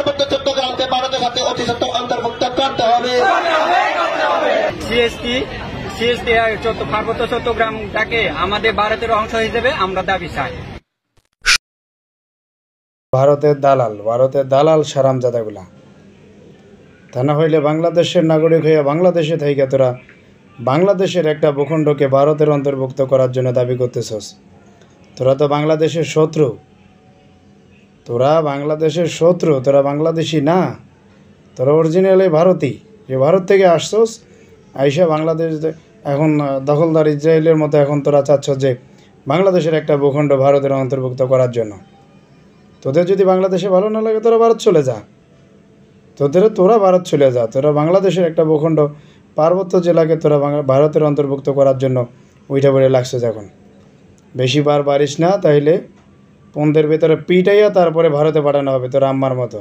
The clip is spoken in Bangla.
পার্বত্য চট্টগ্রামকে ভারতের সাথে অতি সত্ত্বর অন্তর্ভুক্ত করতে হবে। সিএসটি পার্বত্য চট্টগ্রামটাকে আমাদের ভারতের অংশ হিসেবে আমরা দাবি চাই। ভারতের দালাল সারামজাদাগুলা, তা না হইলে বাংলাদেশের নাগরিক হইয়া বাংলাদেশে থাইকা তোরা বাংলাদেশের একটা ভূখণ্ডকে ভারতের অন্তর্ভুক্ত করার জন্য দাবি করতেছস। তোরা তো বাংলাদেশের শত্রু, তোরা বাংলাদেশি না, তোরা অরিজিনালি ভারতী। যে ভারত থেকে আসছস, আইসা বাংলাদেশ এখন দখলদার ইসরায়েলের মতো এখন তোরা চাচ্ছ যে বাংলাদেশের একটা ভূখণ্ড ভারতের অন্তর্ভুক্ত করার জন্য। তোদের যদি বাংলাদেশে ভালো না লাগে তোরা ভারত চলে যা, তোরা ভারত চলে যা। তোরা বাংলাদেশের একটা ভূখণ্ড পার্বত্য জেলাকে তোরা ভারতের অন্তর্ভুক্ত করার জন্য উইঠা পড়ে লাগছে। যখন বেশি বার বাড়িস না, তাইলে পন্দের ভেতরে পিটাইয়া তারপরে ভারতে পাঠানো হবে তোর আম্মার মতো।